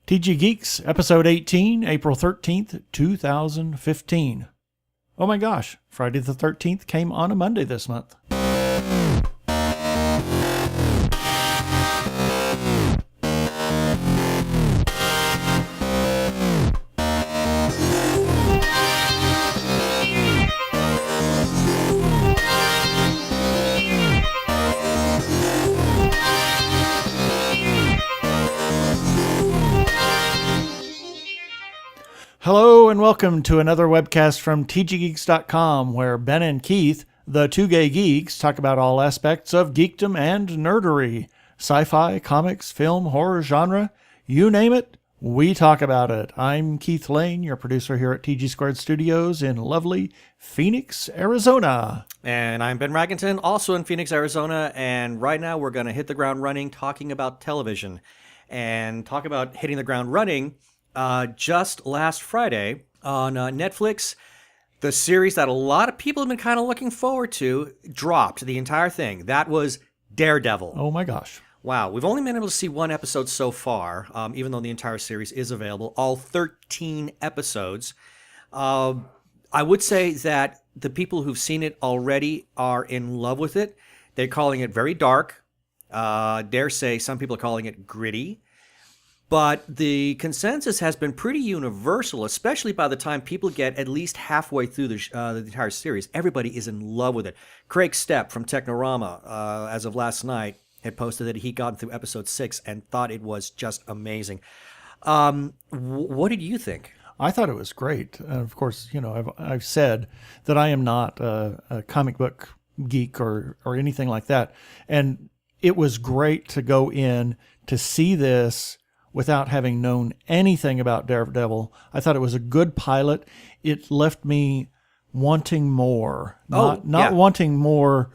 TG Geeks, episode 18, April 13th, 2015. Oh my gosh, Friday the 13th came on a Monday this month. Hello and welcome to another webcast from tggeeks.com, where Ben and Keith, the Two Gay Geeks, talk about all aspects of geekdom and nerdery. Sci-fi, comics, film, horror, genre, you name it, we talk about it. I'm Keith Lane, your producer here at TG Squared Studios in lovely Phoenix, Arizona. And I'm Ben Raggington, also in Phoenix, Arizona, and right now we're going to hit the ground running talking about television. And talk about hitting the ground running. Just last Friday on Netflix, the series that a lot of people have been kind of looking forward to dropped the entire thing. That was Daredevil. Oh my gosh. Wow. We've only been able to see one episode so far, even though the entire series is available, all 13 episodes. I would say that the people who've seen it already are in love with it. They're calling it very dark. Dare say some people are calling it gritty. But the consensus has been pretty universal, especially by the time people get at least halfway through the entire series. Everybody is in love with it. Craig Stepp from Technorama, as of last night, had posted that he'd gotten through episode 6 and thought it was just amazing. What did you think? I thought it was great. Of course, you know, I've said that I am not a comic book geek or anything like that. And it was great to go in to see this without having known anything about Daredevil. I thought it was a good pilot. It left me wanting more. Not wanting more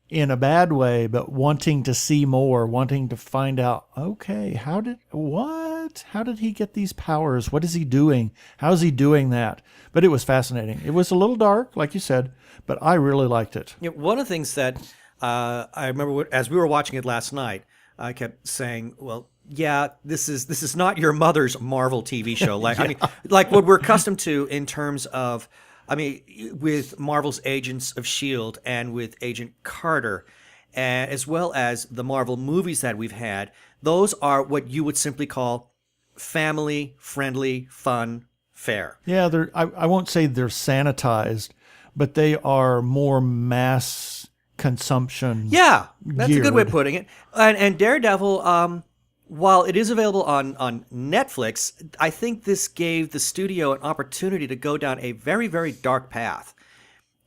in a bad way, but wanting to see more, wanting to find out, okay, how did he get these powers? What is he doing? How is he doing that? But it was fascinating. It was a little dark, like you said, but I really liked it. Yeah, one of the things that I remember as we were watching it last night, I kept saying, well, yeah, this is not your mother's Marvel TV show. Like, yeah. I mean, like what we're accustomed to in terms of, with Marvel's Agents of S.H.I.E.L.D. and with Agent Carter, as well as the Marvel movies that we've had. Those are what you would simply call family-friendly, fun fare. Yeah, I won't say they're sanitized, but they are more mass consumption. Yeah, that's geared. A good way of putting it. And Daredevil, while it is available on Netflix, I think this gave the studio an opportunity to go down a very, very dark path.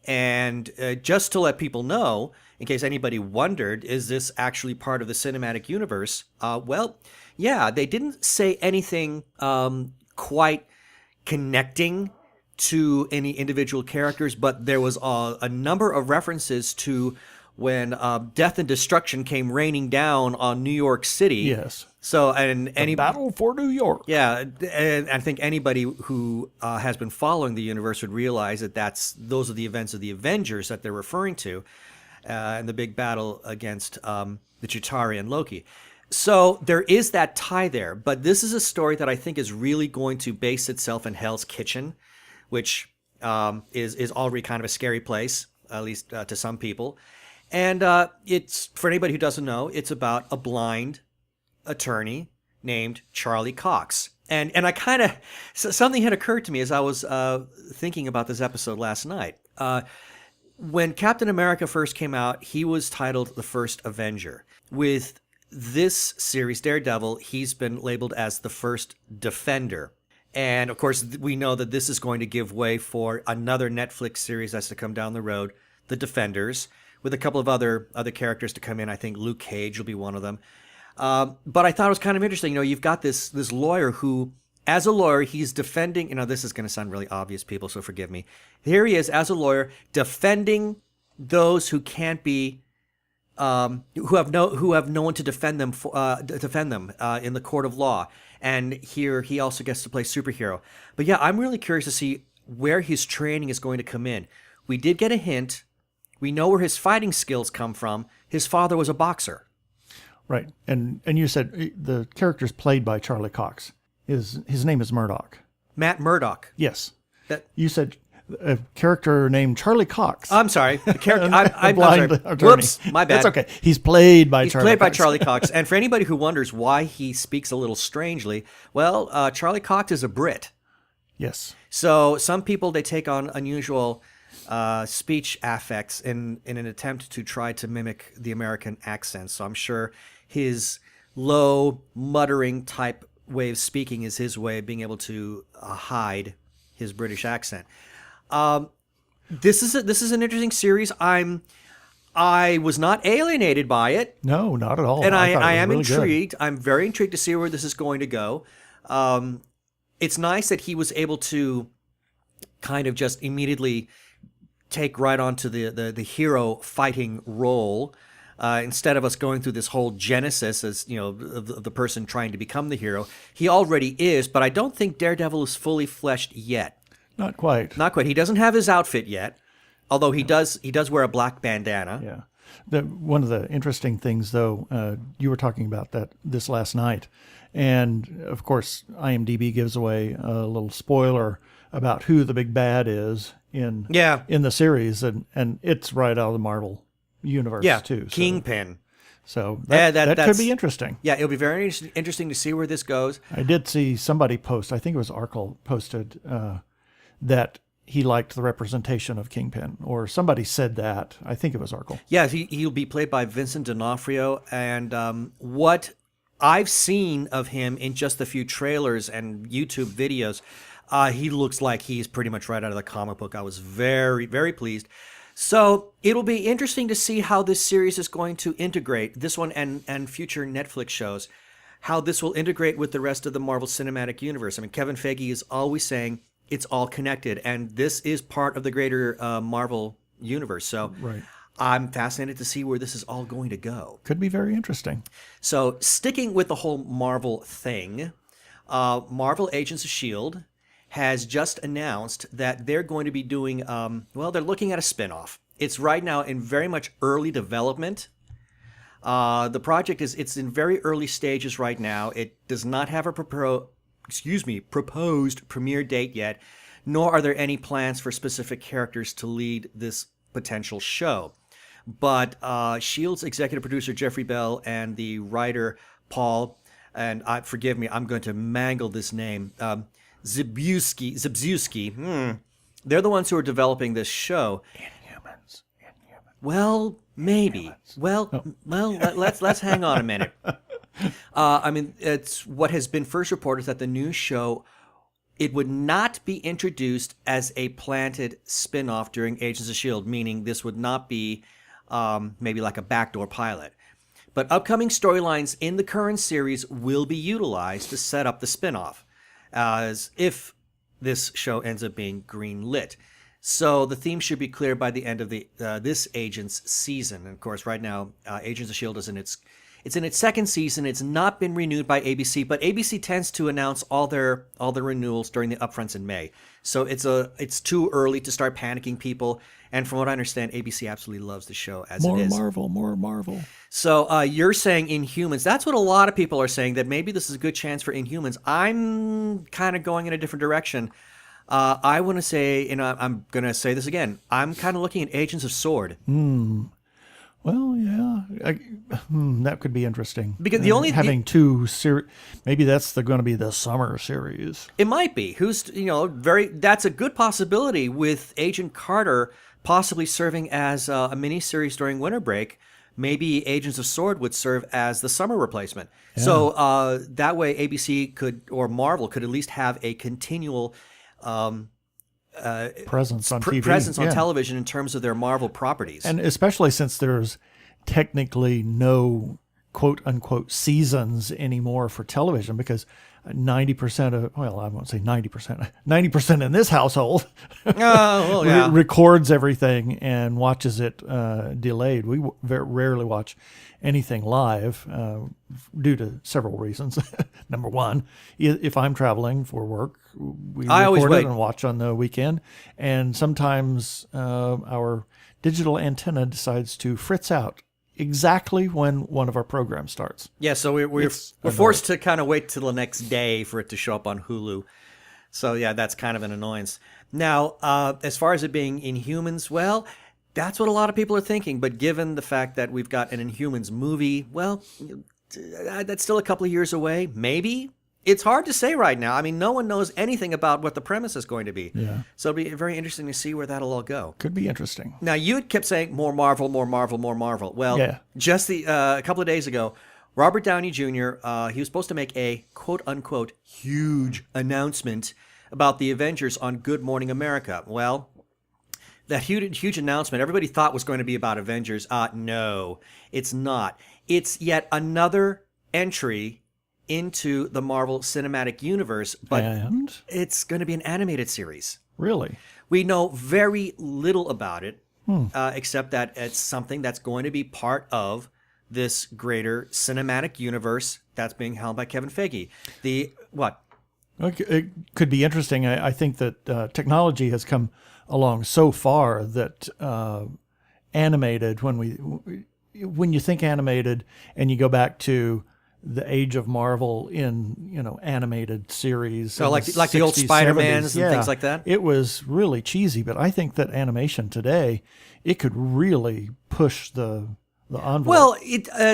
And just to let people know, in case anybody wondered, is this actually part of the cinematic universe? Well, yeah, they didn't say anything quite connecting to any individual characters, but there was a number of references to when death and destruction came raining down on New York City. Yes. So, and any battle for New York. Yeah, and I think anybody who has been following the universe would realize that those are the events of the Avengers that they're referring to, and the big battle against the Chitauri and Loki. So there is that tie there, but this is a story that I think is really going to base itself in Hell's Kitchen, which is already kind of a scary place, at least to some people. And it's, for anybody who doesn't know, it's about a blind attorney named Charlie Cox. And I kind of, something had occurred to me as I was thinking about this episode last night. When Captain America first came out, he was titled The First Avenger. With this series, Daredevil, he's been labeled as the First Defender. And of course, we know that this is going to give way for another Netflix series that's to come down the road, The Defenders, with a couple of other characters to come in. I think Luke Cage will be one of them. But I thought it was kind of interesting. You know, you've got this lawyer who, as a lawyer, he's defending, this is going to sound really obvious, people, so forgive me. Here he is, as a lawyer, defending those who can't be, who have no one to defend them in the court of law. And here he also gets to play superhero. But yeah, I'm really curious to see where his training is going to come in. We did get a hint. We know where his fighting skills come from. His father was a boxer. Right. And you said the character's played by Charlie Cox. His name is Murdoch. Matt Murdock. Yes. That You said a character named Charlie Cox. I'm sorry. The character. I'm blind sorry. attorney. Whoops, my bad. That's okay. He's played by He's Charlie played by Cox. Charlie Cox. And for anybody who wonders why he speaks a little strangely, well, Charlie Cox is a Brit. Yes. So some people, they take on unusual speech affects in an attempt to try to mimic the American accent. So I'm sure his low, muttering type way of speaking is his way of being able to hide his British accent. This is an interesting series. I was not alienated by it. No, not at all. And I thought it was am really good. intrigued. I'm very intrigued to see where this is going to go. It's nice that he was able to kind of just immediately take right onto the hero fighting role. Instead of us going through this whole genesis as of the person trying to become the hero, he already is. But I don't think Daredevil is fully fleshed yet. Not quite. Not quite. He doesn't have his outfit yet, although he does wear a black bandana. Yeah. One of the interesting things, though, you were talking about this last night, and of course, IMDb gives away a little spoiler about who the big bad is in the series, and it's right out of the Marvel universe too. So, Kingpin. So that could be interesting. Yeah, it'll be very interesting to see where this goes. I did see somebody post, I think it was Arkle posted, that he liked the representation of Kingpin, or somebody said that. I think it was Arkle. Yeah, he'll be played by Vincent D'Onofrio, and what I've seen of him in just a few trailers and YouTube videos, he looks like he's pretty much right out of the comic book. I was very, very pleased. So it'll be interesting to see how this series is going to integrate, this one and future Netflix shows, how this will integrate with the rest of the Marvel Cinematic Universe. I mean, Kevin Feige is always saying it's all connected, and this is part of the greater Marvel universe. So Right. I'm fascinated to see where this is all going to go. Could be very interesting. So sticking with the whole Marvel thing, Marvel Agents of S.H.I.E.L.D. has just announced that they're going to be doing, they're looking at a spinoff. It's right now in very much early development. The project it's in very early stages right now. It does not have a proposed premiere date yet, nor are there any plans for specific characters to lead this potential show. But S.H.I.E.L.D.'s executive producer Jeffrey Bell and the writer Paul, and forgive me, I'm going to mangle this name, Zebzewski. They're the ones who are developing this show. Inhumans. Well, maybe. Well, let's hang on a minute. I mean, it's what has been first reported is that the new show, it would not be introduced as a planted spin-off during Agents of S.H.I.E.L.D., meaning this would not be maybe like a backdoor pilot. But upcoming storylines in the current series will be utilized to set up the spin-off, as if this show ends up being green-lit. So the theme should be clear by the end of this Agents season. And of course, right now, Agents of S.H.I.E.L.D. is in its second season. It's not been renewed by ABC, but ABC tends to announce all their renewals during the upfronts in May. So it's too early to start panicking people. And from what I understand, ABC absolutely loves the show as it is. More Marvel. So you're saying Inhumans. That's what a lot of people are saying, that maybe this is a good chance for Inhumans. I'm kind of going in a different direction. I want to say, I'm going to say this again, I'm kind of looking at Agents of S.W.O.R.D. Well, yeah, that could be interesting. Because the only having two series, maybe that's going to be the summer series. It might be. That's a good possibility, with Agent Carter possibly serving as a miniseries during winter break. Maybe Agents of S.W.O.R.D. would serve as the summer replacement. Yeah. So that way ABC or Marvel could at least have a continual presence on TV. Presence on television in terms of their Marvel properties. And especially since there's technically no quote-unquote seasons anymore for television, because 90% of, well, I won't say 90%, 90% in this household records everything and watches it delayed. We very rarely watch anything live due to several reasons. Number one, if I'm traveling for work, we record it and watch on the weekend. And sometimes our digital antenna decides to fritz out exactly when one of our programs starts. Yeah, so we're forced to kind of wait till the next day for it to show up on Hulu. So yeah, that's kind of an annoyance. Now, as far as it being Inhumans, well, that's what a lot of people are thinking. But given the fact that we've got an Inhumans movie, well, that's still a couple of years away. Maybe. It's hard to say right now. I mean, no one knows anything about what the premise is going to be. Yeah. So it'll be very interesting to see where that'll all go. Could be interesting. Now, you had kept saying more Marvel, more Marvel, more Marvel. Well, just a couple of days ago, Robert Downey Jr., he was supposed to make a quote-unquote huge announcement about the Avengers on Good Morning America. Well, that huge announcement everybody thought was going to be about Avengers. No, it's not. It's yet another entry into the Marvel Cinematic Universe, but it's going to be an animated series. Really? We know very little about it, except that it's something that's going to be part of this greater cinematic universe that's being held by Kevin Feige. What? It could be interesting. I think that technology has come along so far that animated, when you think animated and you go back to the age of Marvel in animated series, so like the old 60s, Spider-Mans 70s, and things like that. It was really cheesy, but I think that animation today, it could really push the envelope. Well,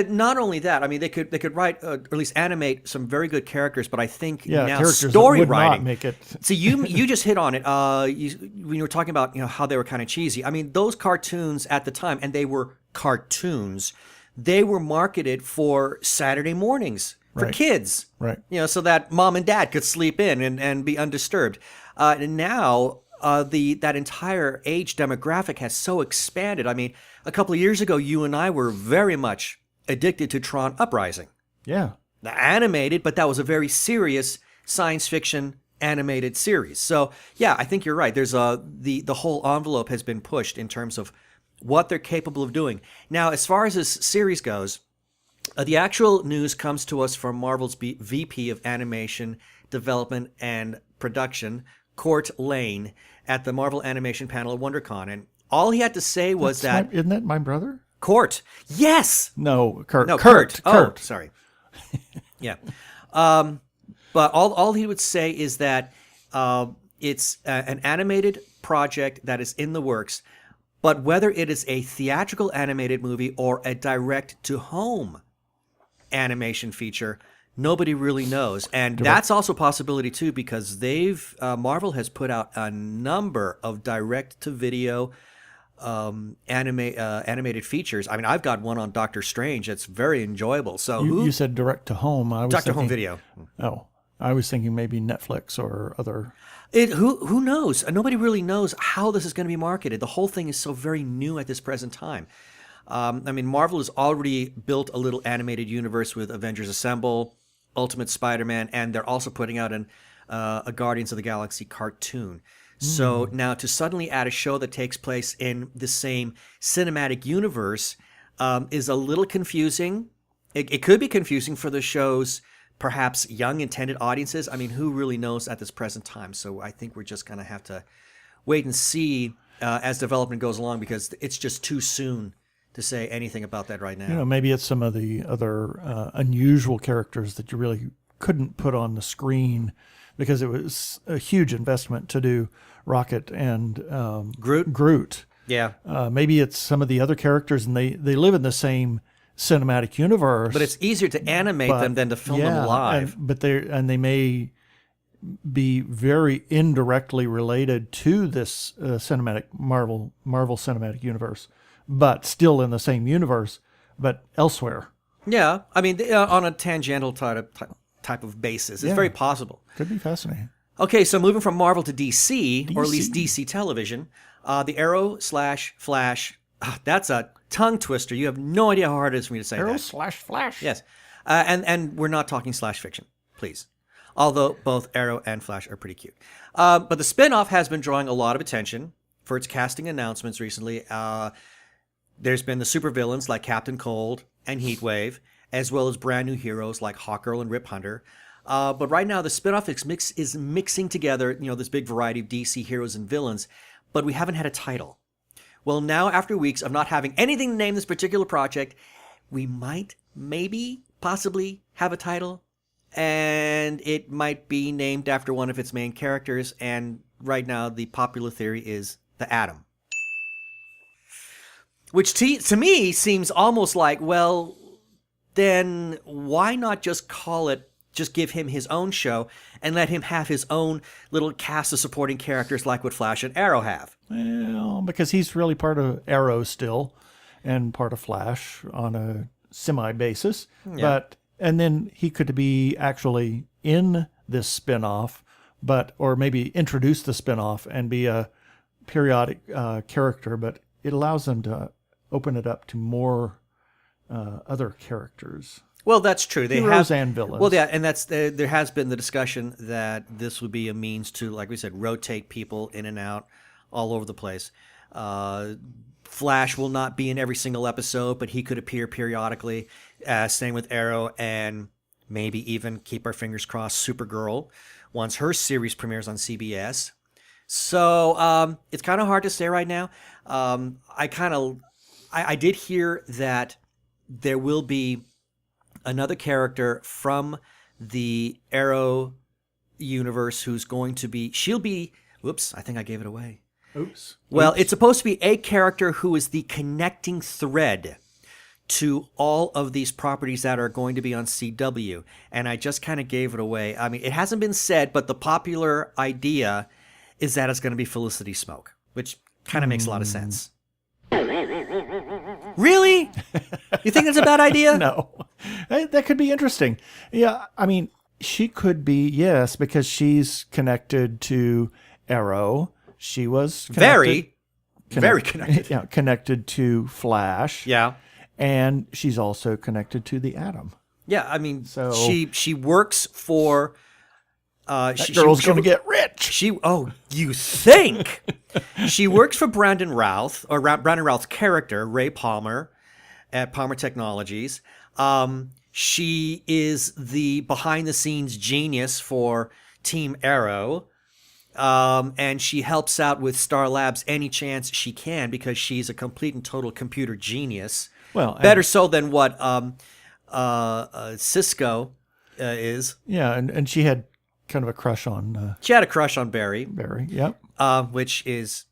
not only that. I mean, they could write or at least animate some very good characters, but I think now story writing make it. So you just hit on it when you were talking about how they were kind of cheesy. I mean, those cartoons at the time, and they were cartoons. They were marketed for Saturday mornings for kids, right? So that mom and dad could sleep in and be undisturbed. And now that entire age demographic has so expanded. I mean, a couple of years ago, you and I were very much addicted to Tron Uprising. Yeah, animated, but that was a very serious science fiction animated series. So yeah, I think you're right. There's the whole envelope has been pushed in terms of what they're capable of doing. Now, as far as this series goes, the actual news comes to us from Marvel's VP of Animation, Development, and Production, Court Lane, at the Marvel Animation panel at WonderCon. And all he had to say was isn't that my brother? Court. Yes! No, Kurt. No, Kurt. Oh, sorry. Yeah. But all he would say is that it's an animated project that is in the works. But whether it is a theatrical animated movie or a direct-to-home animation feature, nobody really knows. And that's also a possibility, too, because Marvel has put out a number of direct-to-video animated features. I mean, I've got one on Doctor Strange that's very enjoyable. So you said direct-to-home. Direct-to-home video. Oh, I was thinking maybe Netflix or other... Who knows? Nobody really knows how this is going to be marketed. The whole thing is so very new at this present time. I mean, Marvel has already built a little animated universe with Avengers Assemble, Ultimate Spider-Man, and they're also putting out a Guardians of the Galaxy cartoon. So now to suddenly add a show that takes place in the same cinematic universe is a little confusing. It could be confusing for the show's perhaps young intended audiences. I mean, who really knows at this present time? So I think we're just going to have to wait and see as development goes along, because it's just too soon to say anything about that right now. Maybe it's some of the other unusual characters that you really couldn't put on the screen because it was a huge investment to do Rocket and Groot. Yeah. Maybe it's some of the other characters, and they live in the same cinematic universe, but it's easier to animate them than to film them live. They may be very indirectly related to this Marvel Cinematic Universe, but still in the same universe, but elsewhere. Yeah, I mean, on a tangential type of basis, it's very possible. Could be fascinating. Okay, so moving from Marvel to DC, or at least DC Television, the Arrow/Flash. That's a tongue twister. You have no idea how hard it is for me to say that. Arrow/Flash. Yes. And we're not talking slash fiction, please. Although both Arrow and Flash are pretty cute. But the spinoff has been drawing a lot of attention for its casting announcements recently. There's been the supervillains like Captain Cold and Heatwave, as well as brand new heroes like Hawkgirl and Rip Hunter. But right now, the spinoff is mixing together, this big variety of DC heroes and villains, but we haven't had a title. Well, now, after weeks of not having anything to name this particular project, we might, maybe, possibly have a title, and it might be named after one of its main characters. And right now, the popular theory is the Atom. Which to me seems almost like, well, then why not just give him his own show and let him have his own little cast of supporting characters like what Flash and Arrow have? Well, because he's really part of Arrow still and part of Flash on a semi basis. Yeah. And then he could be actually in this spinoff, or maybe introduce the spinoff and be a periodic character, but it allows them to open it up to more other characters. Well, that's true. They Heroes have and villains. Well, yeah, and there has been the discussion that this would be a means to, like we said, rotate people in and out all over the place. Flash will not be in every single episode, but he could appear periodically. Same with Arrow, and maybe even, keep our fingers crossed, Supergirl once her series premieres on CBS. So it's kind of hard to say right now. I did hear that there will be another character from the Arrow universe who's going to be, whoops, I think I gave it away. Oops. Well, it's supposed to be a character who is the connecting thread to all of these properties that are going to be on CW. And I just kind of gave it away. I mean, it hasn't been said, but the popular idea is that it's going to be Felicity Smoke, which kind of makes a lot of sense. Really? You think that's a bad idea? No. That could be interesting. Yeah, I mean, she could be, yes, because she's connected to Arrow. She was very connected. Yeah, connected to Flash. Yeah. And she's also connected to the Atom. Yeah, I mean, so she works for. That girl's going to get rich. You think? She works for Brandon Routh, or Brandon Routh's character, Ray Palmer, at Palmer Technologies. She is the behind-the-scenes genius for Team Arrow. And she helps out with Star Labs any chance she can because she's a complete and total computer genius. Well, better so than what Cisco is. Yeah, and she had kind of a crush on. She had a crush on Barry. Barry, yep. Which is,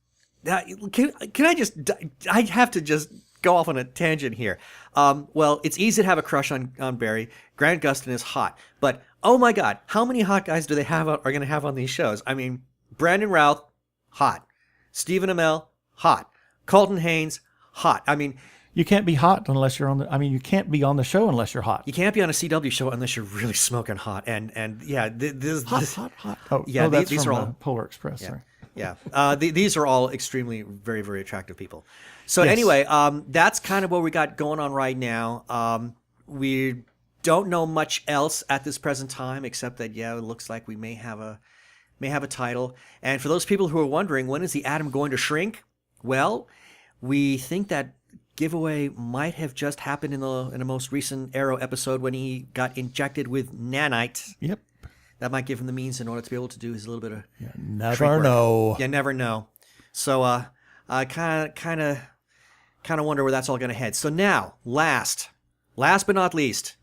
can I just? I have to just go off on a tangent here. Well, it's easy to have a crush on Barry. Grant Gustin is hot, but oh my God, how many hot guys do they are going to have on these shows? I mean, Brandon Routh, hot. Stephen Amell, hot. Colton Haynes, hot. I mean, you can't be hot unless you're on the. I mean, you can't be on the show unless you're hot. You can't be on a CW show unless you're really smoking hot. And yeah, hot. Oh, yeah. That's these from are all Polar Express. Yeah, Sorry. yeah. These are all extremely, very, very attractive people. So Yes. anyway, that's kind of what we got going on right now. We don't know much else at this present time, except that it looks like we may have a title. And for those people who are wondering, when is the Atom going to shrink? Well, we think that giveaway might have just happened in the most recent Arrow episode when he got injected with nanite. Yep. That might give him the means in order to be able to do his little bit of Never know. You never know. So I kind of wonder where that's all going to head. So now, last but not least,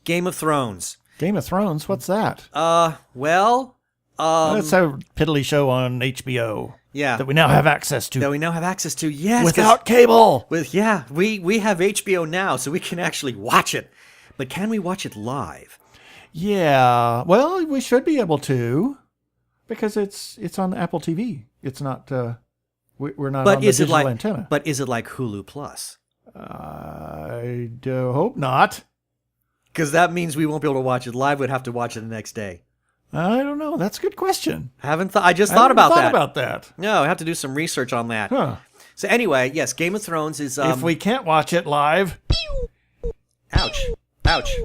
Game of Thrones. Game of Thrones. What's that? Well, That's a piddly show on HBO. Yeah. That we now have access to. Yes. Without cable. We have HBO now, so we can actually watch it. But can we watch it live? Yeah. Well, we should be able to, because it's on Apple TV. It's not. We're not on the digital antenna. But is it like Hulu Plus? I hope not. Because that means we won't be able to watch it live. We'd have to watch it the next day. I don't know. That's a good question. I just thought about that. No, I have to do some research on that. Huh. So anyway, yes, Game of Thrones is. If we can't watch it live. Ouch! Ouch!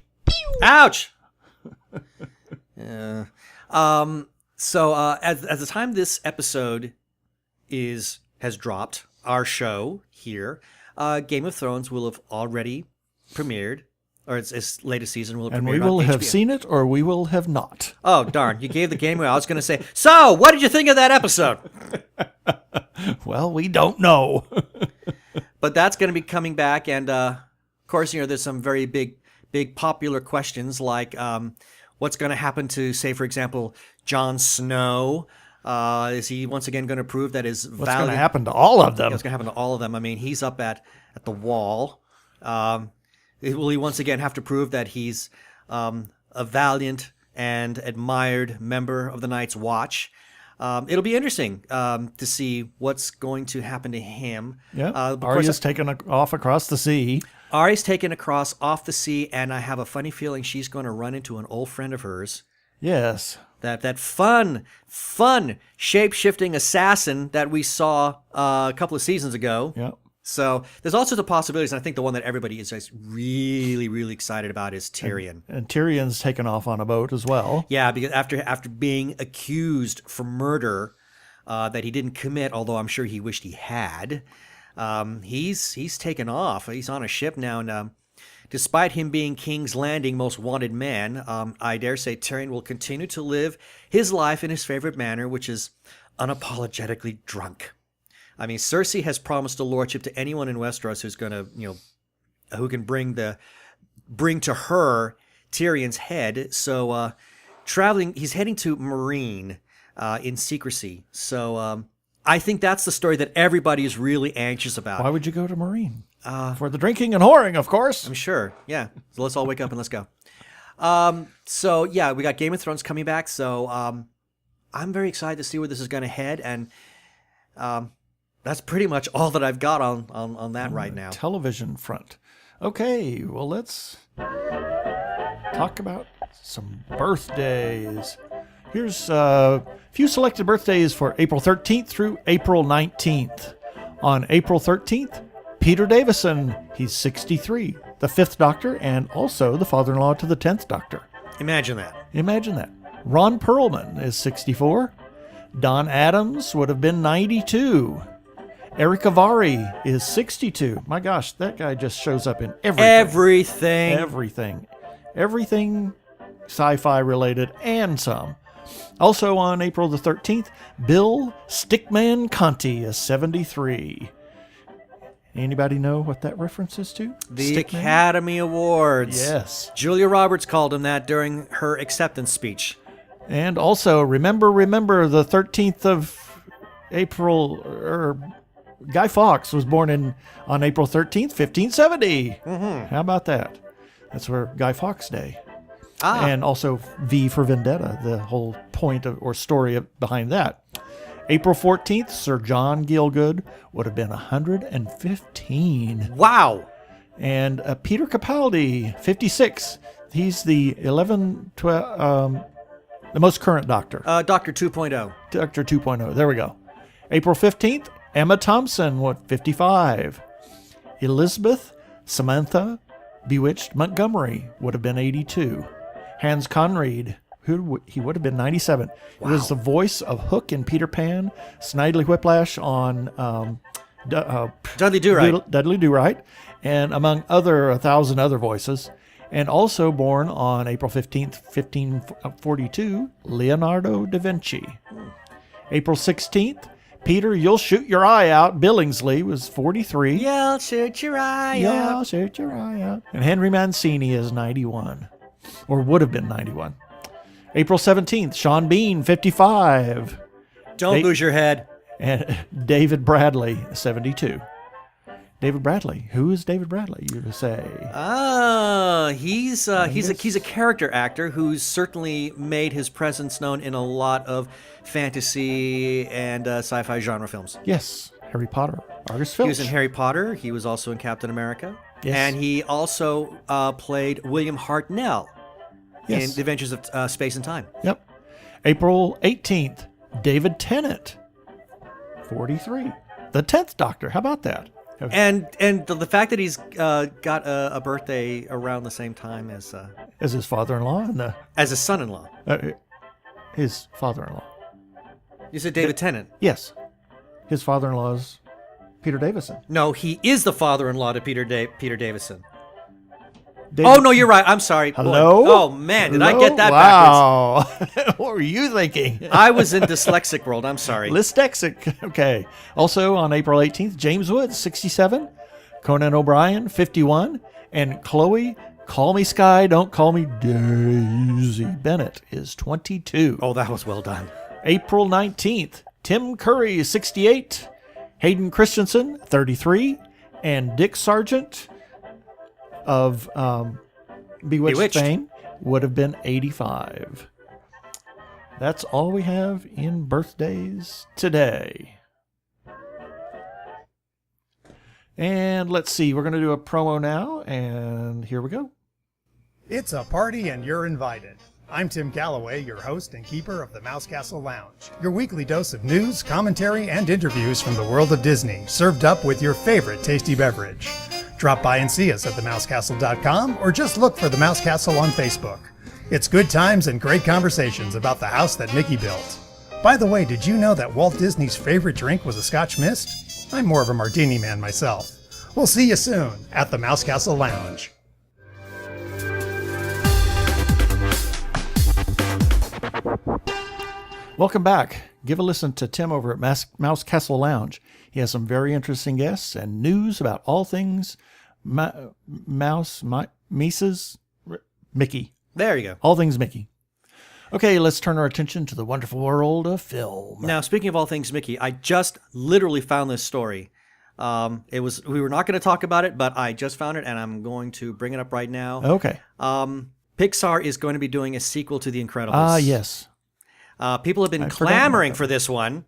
Ouch! So at the time this episode has dropped, our show here, Game of Thrones will have already premiered. Or its latest season will have premiered. And we will on have HBO. seen it, or we will have not. Oh, darn. You gave the game away. I was going to say, so, what did you think of that episode? Well, we don't know. but that's going to be coming back, and of course, there's some very big popular questions like what's going to happen to, say, for example, Jon Snow. Is he once again going to prove that his What's going to happen to all of them? What's going to happen to all of them? I mean, he's up at the wall. Will he once again have to prove that he's a valiant and admired member of the Night's Watch? It'll be interesting to see what's going to happen to him. Yeah, Arya's taken off across the sea. Arya's taken off the sea, and I have a funny feeling she's going to run into an old friend of hers. Yes. That fun shape-shifting assassin that we saw a couple of seasons ago. Yeah. So there's all sorts of possibilities, and I think the one that everybody is just really, really excited about is Tyrion. And Tyrion's taken off on a boat as well. Yeah, because after being accused for murder that he didn't commit, although I'm sure he wished he had, he's taken off. He's on a ship now, and despite him being King's Landing most wanted man, I dare say Tyrion will continue to live his life in his favorite manner, which is unapologetically drunk. I mean, Cersei has promised a lordship to anyone in Westeros who's going to, who can bring to her Tyrion's head. So, he's heading to Meereen in secrecy. So, I think that's the story that everybody is really anxious about. Why would you go to Meereen? For the drinking and whoring, of course. I'm sure. Yeah. So let's all wake up and let's go. So yeah, we got Game of Thrones coming back. So I'm very excited to see where this is going to head, and that's pretty much all that I've got on that right now. Television front. Okay, well, let's talk about some birthdays. Here's a few selected birthdays for April 13th through April 19th. On April 13th, Peter Davison, he's 63, the 5th Doctor, and also the father-in-law to the 10th Doctor. Imagine that. Imagine that. Ron Perlman is 64. Don Adams would have been 92. Eric Avari is 62. My gosh, that guy just shows up in everything. Everything sci-fi related and some. Also on April the 13th, Bill Stickman Conti is 73. Anybody know what that reference is to? The Academy Awards. Yes. Julia Roberts called him that during her acceptance speech. And also, remember the 13th of April, Guy Fawkes was born on April 13th, 1570. Mm-hmm. How about that? That's where Guy Fawkes Day. And also V for Vendetta, the whole point or story behind that. April 14th, Sir John Gielgud would have been 115. Wow. And Peter Capaldi, 56. He's the the most current Doctor. Doctor 2.0. Doctor 2.0. There we go. April 15th, Emma Thompson, 55. Elizabeth Samantha Bewitched Montgomery would have been 82. Hans Conried, he would have been 97. Wow. He was the voice of Hook in Peter Pan, Snidely Whiplash on Dudley Do-Right, and among 1,000 other voices. And also born on April 15th, 1542, Leonardo da Vinci. April 16th, Peter, You'll Shoot Your Eye Out, Billingsley was 43. You'll shoot your eye out. You'll shoot your eye out. And Henry Mancini is 91, or would have been 91. April 17th, Sean Bean, 55. Don't lose your head. And David Bradley, 72. David Bradley. Who is David Bradley, you say? He's a character actor who's certainly made his presence known in a lot of fantasy and sci-fi genre films. Yes, Harry Potter. Argus Filch. He was in Harry Potter. He was also in Captain America. Yes. And he also played William Hartnell in The Adventures of Space and Time. Yep. April 18th, David Tennant, 43. The 10th Doctor. How about that? And the fact that he's got a birthday around the same time as his father-in-law as his son-in-law. His father-in-law. You said David Tennant. Yes. His father-in-law is Peter Davison. No, he is the father-in-law to Peter Davison. Oh, no, you're right. I'm sorry. Hello? Boy. Oh, man, did I get that backwards? Wow. What were you thinking? I was in dyslexic world. I'm sorry. Dyslexic. Okay. Also on April 18th, James Woods, 67. Conan O'Brien, 51. And Chloe, Call Me Sky, Don't Call Me Daisy Bennett is 22. Oh, that was well done. April 19th, Tim Curry, 68. Hayden Christensen, 33. And Dick Sargent of Bewitched fame would have been 85. That's all we have in birthdays today. And let's see, we're going to do a promo now, and here we go. It's a party and you're invited. I'm Tim Calloway, your host and keeper of the Mouse Castle Lounge. Your weekly dose of news, commentary, and interviews from the world of Disney, served up with your favorite tasty beverage. Drop by and see us at themousecastle.com or just look for the Mouse Castle on Facebook. It's good times and great conversations about the house that Mickey built. By the way, did you know that Walt Disney's favorite drink was a Scotch Mist? I'm more of a martini man myself. We'll see you soon at the Mouse Castle Lounge. Welcome back. Give a listen to Tim over at Mouse Castle Lounge. He has some very interesting guests and news about all things Mickey. There you go. All things Mickey. Okay, let's turn our attention to the wonderful world of film. Now, speaking of all things Mickey, I just literally found this story. We were not going to talk about it, but I just found it, and I'm going to bring it up right now. Okay. Pixar is going to be doing a sequel to The Incredibles. Ah, yes. People have been clamoring for this one.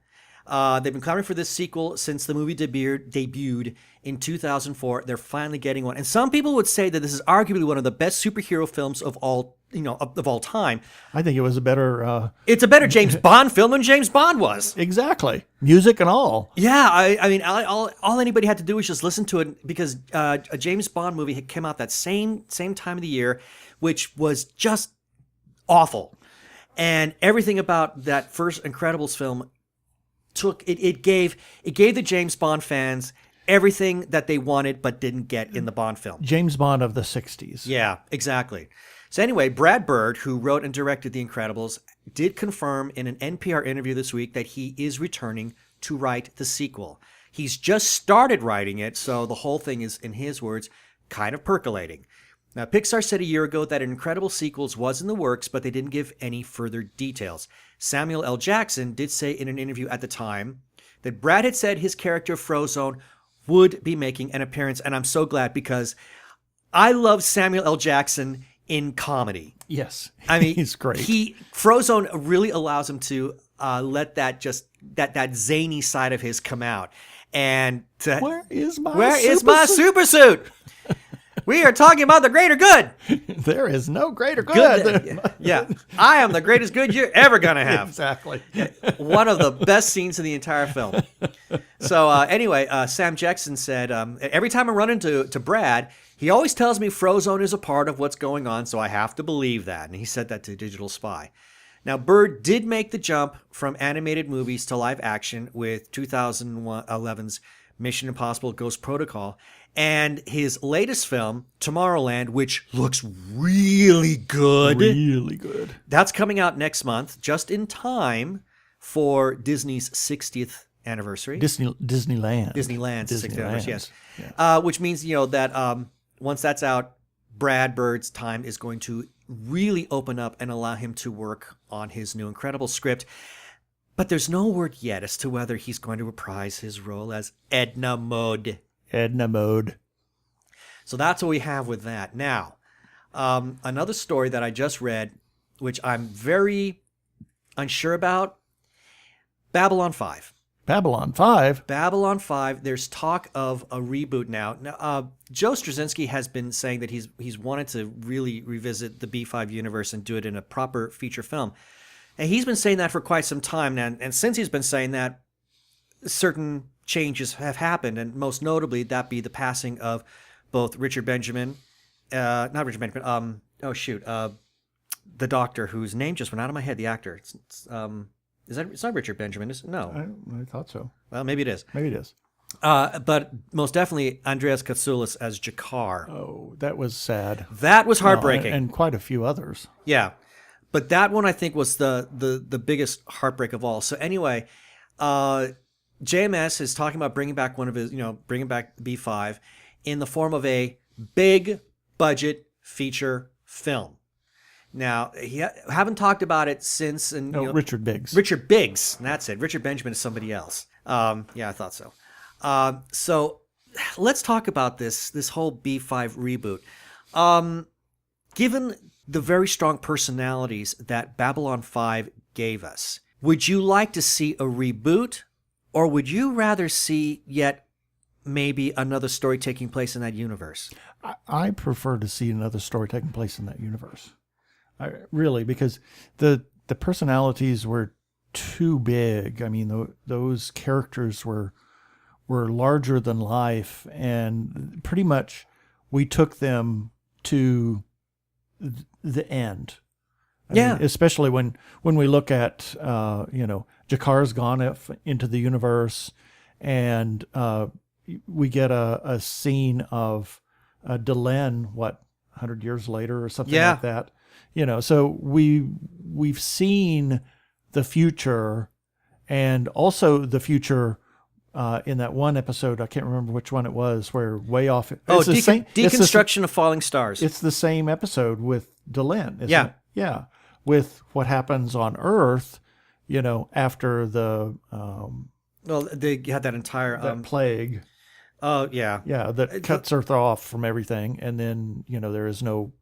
They've been clamoring for this sequel since the movie debuted in 2004. They're finally getting one. And some people would say that this is arguably one of the best superhero films of all time. I think it was a better... It's a better James Bond film than James Bond was. Exactly. Music and all. Yeah, I mean, all anybody had to do was just listen to it because a James Bond movie came out that same time of the year, which was just awful. And everything about that first Incredibles film it gave the James Bond fans everything that they wanted but didn't get in the Bond film. James Bond of the 60s. Yeah, exactly. So anyway, Brad Bird, who wrote and directed The Incredibles, did confirm in an NPR interview this week that he is returning to write the sequel. He's just started writing it, so the whole thing is, in his words, kind of percolating. Now, Pixar said a year ago that Incredible sequels was in the works, but they didn't give any further details. Samuel L. Jackson did say in an interview at the time that Brad had said his character Frozone would be making an appearance, and I'm so glad because I love Samuel L. Jackson in comedy. Yes, I mean, he's great. Frozone really allows him to let that zany side of his come out. And where is my super suit? We are talking about the greater good. There is no greater good. Yeah. I am the greatest good you're ever going to have. Exactly. One of the best scenes in the entire film. So anyway, Sam Jackson said, every time I run into Brad, he always tells me Frozone is a part of what's going on, so I have to believe that. And he said that to Digital Spy. Now, Bird did make the jump from animated movies to live action with 2011's Mission Impossible Ghost Protocol, and his latest film, Tomorrowland, which looks really good. Really good. That's coming out next month, just in time for Disney's 60th anniversary. Disneyland's 60th anniversary, yes. Yeah. Which means, that once that's out, Brad Bird's time is going to really open up and allow him to work on his new Incredible script. But there's no word yet as to whether he's going to reprise his role as Edna Mode. So that's what we have with that. Now, another story that I just read, which I'm very unsure about, Babylon 5. Babylon 5? Babylon 5, there's talk of a reboot now. Joe Straczynski has been saying that he's wanted to really revisit the B5 universe and do it in a proper feature film. And he's been saying that for quite some time now. And since he's been saying that, certain changes have happened. And most notably, that be the passing of both Richard Benjamin, the doctor whose name just went out of my head, the actor. It's not Richard Benjamin, is it? No. I thought so. Well, maybe it is. Maybe it is. But most definitely Andreas Katsoulis as Jakar. Oh, that was sad. That was heartbreaking. And quite a few others. Yeah. But that one, I think, was the biggest heartbreak of all. So anyway, JMS is talking about bringing back bringing back B5. in the form of a big budget feature film. Now, haven't talked about it since. And Richard Biggs. Richard Biggs, that's it. Richard Benjamin is somebody else. Yeah, I thought so. So let's talk about this whole B5 reboot. Given the very strong personalities that Babylon 5 gave us, would you like to see a reboot, or would you rather see yet maybe another story taking place in that universe? I prefer to see another story taking place in that universe. Really, because the personalities were too big. I mean, those characters were larger than life, and pretty much we took them to the end. I mean, especially when we look at Jakar's gone into the universe, and we get a scene of Delenn 100 years later or something like that. So we've seen the future, and also the future in that one episode. I can't remember which one it was, where way off. Deconstruction of Falling Stars. It's the same episode with Delenn, isn't Yeah. it? Yeah. With what happens on Earth, after the they had that entire that plague. Oh yeah. Yeah, that cuts Earth off from everything, and then there is no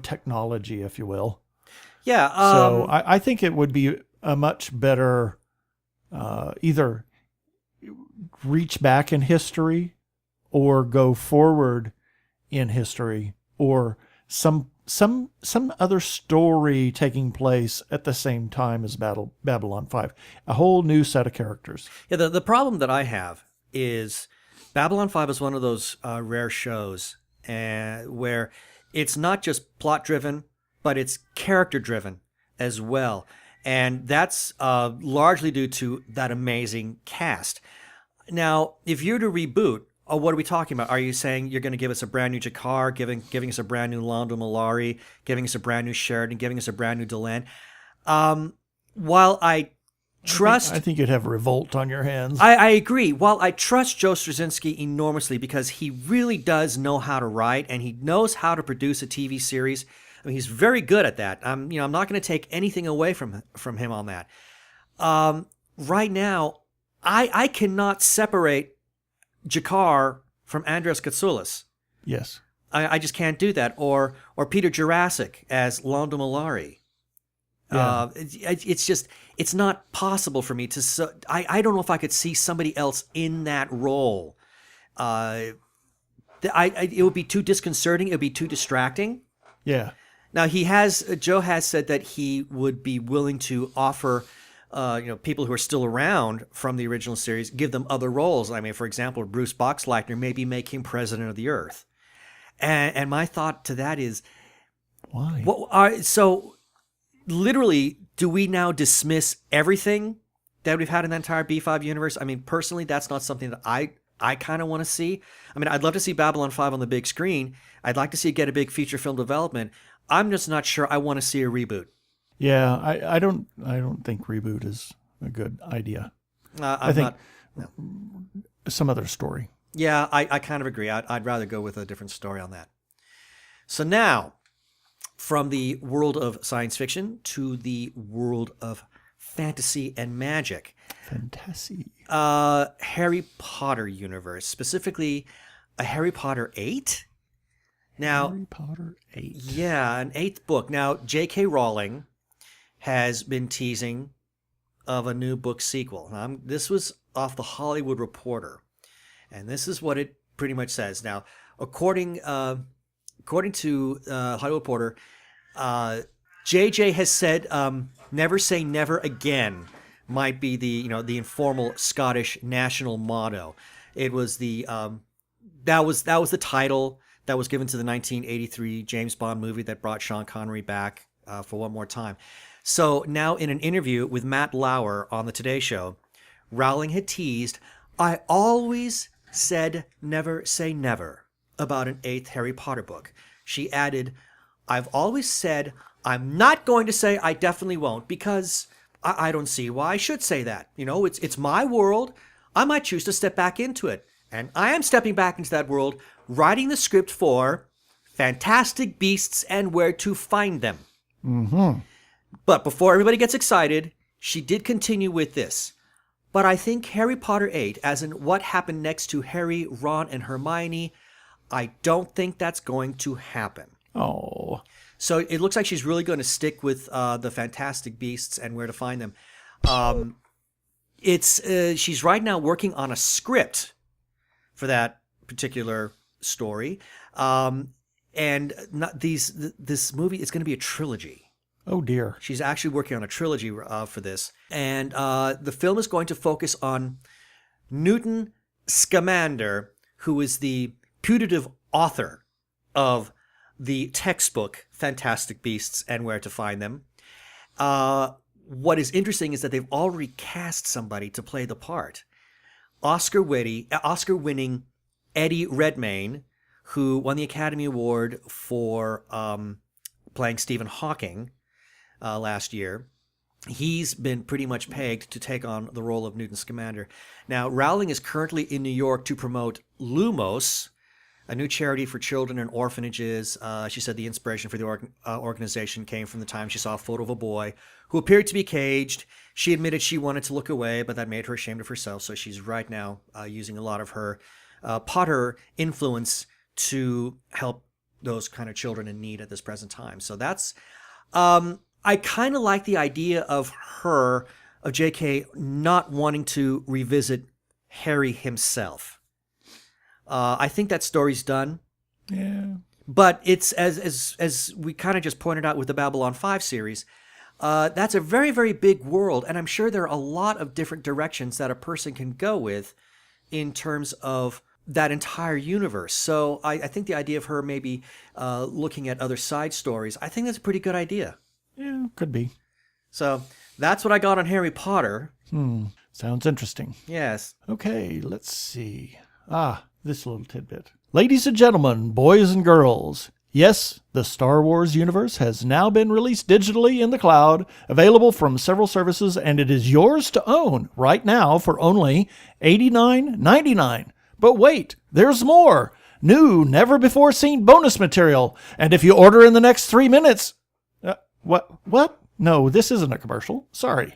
technology, if you will. Yeah. So I think it would be a much better either reach back in history or go forward in history, or some other story taking place at the same time as Babylon 5. A whole new set of characters. Yeah, the problem that I have is Babylon 5 is one of those rare shows where it's not just plot driven, but it's character driven as well. And that's largely due to that amazing cast. Now, if you're to reboot, what are we talking about? Are you saying you're going to give us a brand new Jakar, giving us a brand new Londo Mollari, giving us a brand new Sheridan, giving us a brand new Delenn? While I trust... I think you'd have revolt on your hands. I agree. While I trust Joe Straczynski enormously because he really does know how to write and he knows how to produce a TV series. I mean, he's very good at that. I'm not going to take anything away from him on that. Right now, I cannot separate Jakar from Andres Katsoulis. Yes. I just can't do that. Or Peter Jurasik as Londo Mollari. Yeah. It's not possible for me to. I don't know if I could see somebody else in that role. It would be too disconcerting. It would be too distracting. Yeah. Now Joe has said that he would be willing to offer, people who are still around from the original series, give them other roles. I mean, for example, Bruce Boxleitner, maybe make him president of the Earth. And my thought to that is, why? So literally, do we now dismiss everything that we've had in the entire B5 universe? I mean, personally, that's not something that I kind of want to see. I mean, I'd love to see Babylon 5 on the big screen. I'd like to see it get a big feature film development. I'm just not sure I want to see a reboot. Yeah, I don't think reboot is a good idea. I think some other story. Yeah, I kind of agree. I'd rather go with a different story on that. So now, from the world of science fiction to the world of fantasy and magic. Fantasy. Harry Potter universe, specifically a Harry Potter 8. Now, Harry Potter 8. Yeah, an 8th book. Now, J.K. Rowling has been teasing of a new book sequel. This was off the Hollywood Reporter, and this is what it pretty much says. Now, according to Hollywood Reporter, J.J. has said, "Never say never again" might be the informal Scottish national motto. It was that was the title that was given to the 1983 James Bond movie that brought Sean Connery back for one more time. So now in an interview with Matt Lauer on the Today Show, Rowling had teased, "I always said never say never about an 8th Harry Potter book." She added, "I've always said I'm not going to say I definitely won't because I don't see why I should say that. It's my world. I might choose to step back into it. And I am stepping back into that world, writing the script for Fantastic Beasts and Where to Find Them. Mm-hmm. But before everybody gets excited, she did continue with this. But I think Harry Potter 8, as in what happened next to Harry, Ron, and Hermione, I don't think that's going to happen. Oh. So it looks like she's really going to stick with the Fantastic Beasts and Where to Find Them. She's right now working on a script for that particular story. This movie is going to be a trilogy. Oh, dear. She's actually working on a trilogy for this. And the film is going to focus on Newton Scamander, who is the putative author of the textbook Fantastic Beasts and Where to Find Them. What is interesting is that they've already cast somebody to play the part. Oscar-winning Eddie Redmayne, who won the Academy Award for playing Stephen Hawking last year. He's been pretty much pegged to take on the role of Newton Scamander. Now, Rowling is currently in New York to promote Lumos, a new charity for children and orphanages. She said the inspiration for the organization came from the time she saw a photo of a boy who appeared to be caged. She admitted she wanted to look away, but that made her ashamed of herself. So she's right now using a lot of her Potter influence to help those kind of children in need at this present time. So that's, I kind of like the idea of JK, not wanting to revisit Harry himself. I think that story's done. Yeah. But it's, as we kind of just pointed out with the Babylon 5 series, that's a very, very big world. And I'm sure there are a lot of different directions that a person can go with in terms of that entire universe. So I think the idea of her maybe looking at other side stories, I think that's a pretty good idea. Yeah, could be. So that's what I got on Harry Potter. Sounds interesting. Yes. Okay, let's see. This little tidbit. Ladies and gentlemen, boys and girls, yes, the Star Wars universe has now been released digitally in the cloud, available from several services, and it is yours to own right now for only $89.99. But wait, there's more. New, never-before-seen bonus material. And if you order in the next 3 minutes... What? No, this isn't a commercial. Sorry.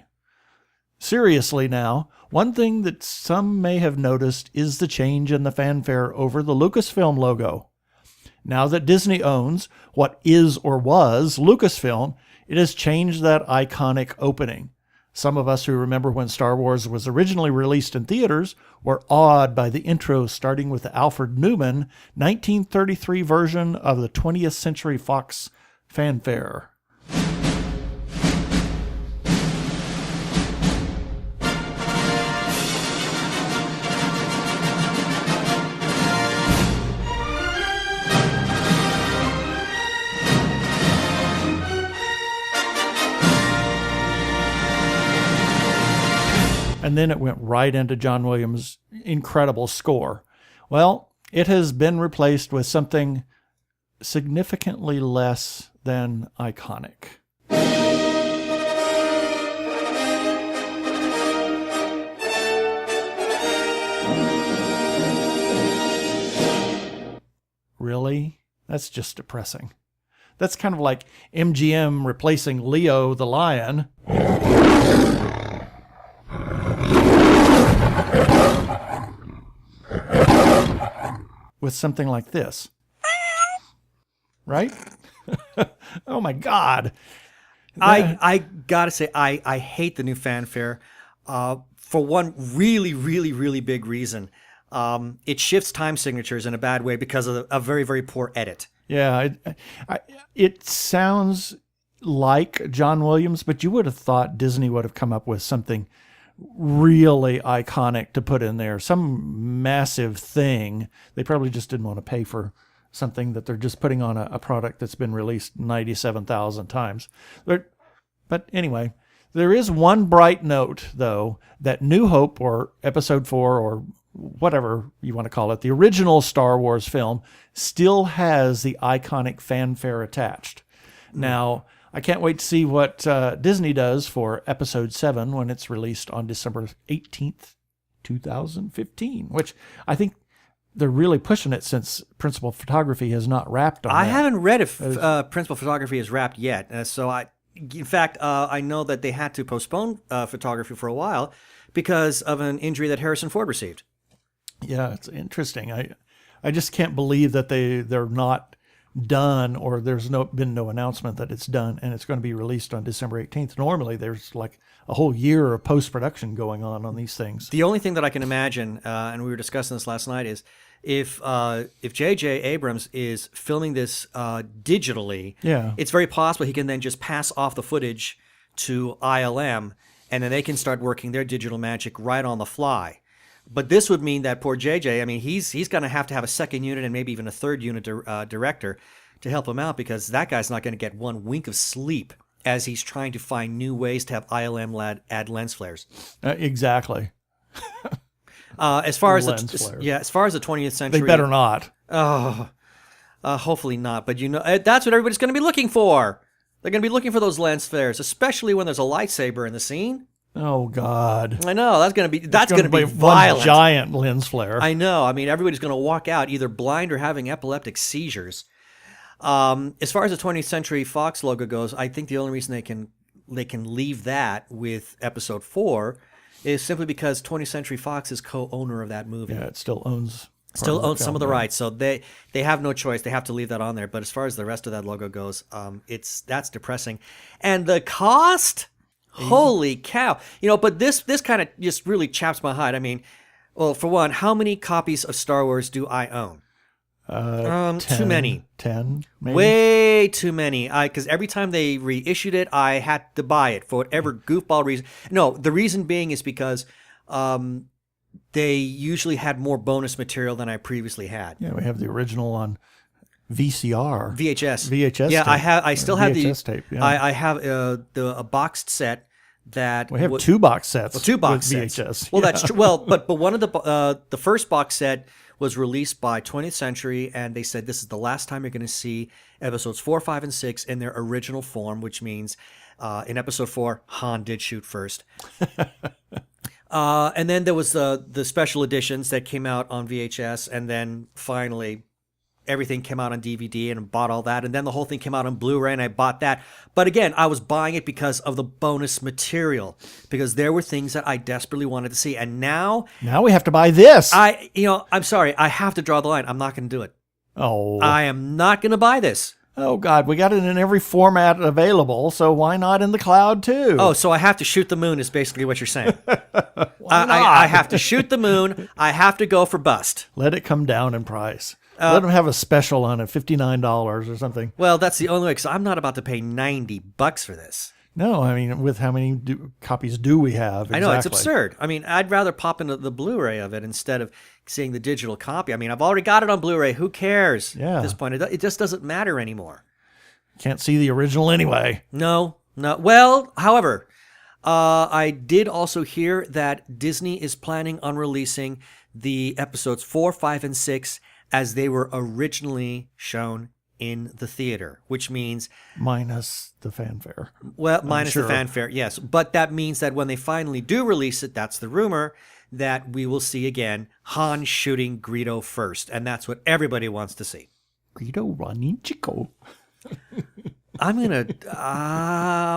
Seriously now, one thing that some may have noticed is the change in the fanfare over the Lucasfilm logo. Now that Disney owns what is or was Lucasfilm, it has changed that iconic opening. Some of us who remember when Star Wars was originally released in theaters were awed by the intro starting with the Alfred Newman 1933 version of the 20th Century Fox fanfare. And then it went right into John Williams' incredible score. Well, it has been replaced with something significantly less than iconic. Really? That's just depressing. That's kind of like MGM replacing Leo the lion with something like this. Right? Oh my God. I gotta say, I hate the new fanfare for one really, really, really big reason. It shifts time signatures in a bad way because of a very, very poor edit. Yeah, it sounds like John Williams, but you would have thought Disney would have come up with something really iconic to put in there, some massive thing. They probably just didn't want to pay for something that they're just putting on a product that's been released 97,000 times. But anyway, there is one bright note, though, that New Hope, or Episode 4, or whatever you want to call it, the original Star Wars film, still has the iconic fanfare attached. Now, I can't wait to see what Disney does for Episode 7 when it's released on December 18th, 2015, which I think they're really pushing it since principal photography has not wrapped on I that. haven't read if principal photography is wrapped yet. In fact, I know that they had to postpone photography for a while because of an injury that Harrison Ford received. Yeah, it's interesting. I just can't believe that they're not done, or there's been no announcement that it's done and it's going to be released on December 18th. Normally, there's like a whole year of post-production going on these things. The only thing that I can imagine, and we were discussing this last night, is if J.J. Abrams is filming this digitally, it's very possible he can then just pass off the footage to ILM, and then they can start working their digital magic right on the fly. But this would mean that poor JJ, I mean, he's going to have a second unit and maybe even a third unit director to help him out, because that guy's not going to get one wink of sleep as he's trying to find new ways to have ILM add lens flares. Exactly. As far as lens flares. as far as the 20th century, They better not. Hopefully not. But that's what everybody's going to be looking for. They're going to be looking for those lens flares, especially when there's a lightsaber in the scene. Oh God! I know that's going to be violent. One giant lens flare. I know. I mean, everybody's going to walk out either blind or having epileptic seizures. As far as the 20th Century Fox logo goes, I think the only reason they can leave that with Episode 4 is simply because 20th Century Fox is co-owner of that movie. Yeah, it still owns some of the rights, so they have no choice. They have to leave that on there. But as far as the rest of that logo goes, that's depressing, and the cost. Holy cow! But this kind of just really chaps my hide. I mean, well, for one, how many copies of Star Wars do I own? 10, too many. 10, maybe? Way too many. Because every time they reissued it, I had to buy it for whatever goofball reason. No, the reason being is because they usually had more bonus material than I previously had. Yeah, we have the original on VCR. VHS. Yeah, tape. I still have VHS tape. Yeah. I have a boxed set that we have two box sets. Well, two box with sets. VHS. Well, that's true. Well, but one of the first box set was released by 20th Century, and they said this is the last time you're going to see episodes 4, 5, and 6 in their original form, which means in episode 4, Han did shoot first. And then there was the special editions that came out on VHS, and then finally everything came out on DVD, and I bought all that. And then the whole thing came out on Blu-ray, and I bought that. But again, I was buying it because of the bonus material, because there were things that I desperately wanted to see. And now we have to buy this. I'm sorry, I have to draw the line. I'm not going to do it. Oh. I am not going to buy this. Oh, God, we got it in every format available, so why not in the cloud, too? Oh, so I have to shoot the moon is basically what you're saying. Why not? I have to shoot the moon. I have to go for bust. Let it come down in price. Let them have a special on it, $59 or something. Well, that's the only way, because I'm not about to pay $90 for this. No, I mean, with how many copies do we have? Exactly. I know, it's absurd. I mean, I'd rather pop into the Blu-ray of it instead of seeing the digital copy. I mean, I've already got it on Blu-ray. Who cares at this point? It just doesn't matter anymore. Can't see the original anyway. No. Well, however, I did also hear that Disney is planning on releasing the episodes 4, 5, and 6 as they were originally shown in the theater, which means minus the fanfare. Well, minus the fanfare, yes. But that means that when they finally do release it, that's the rumor, that we will see again Han shooting Greedo first, and that's what everybody wants to see. Greedo running Chico. I'm gonna.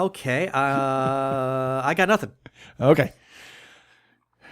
Okay. I got nothing. Okay.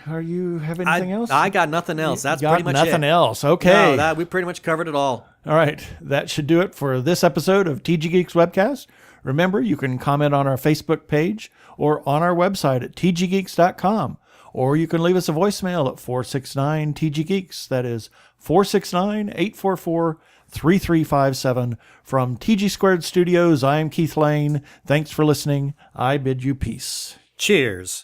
Are you have anything else? I got nothing else. That's got pretty much nothing it. else. Okay. No, we pretty much covered it all. All right. That should do it for this episode of TG Geeks Webcast. Remember, you can comment on our Facebook page or on our website at tggeeks.com. Or you can leave us a voicemail at 469-TG-GEEKS. That is 469-844-3357. From TG Squared Studios, I am Keith Lane. Thanks for listening. I bid you peace. Cheers.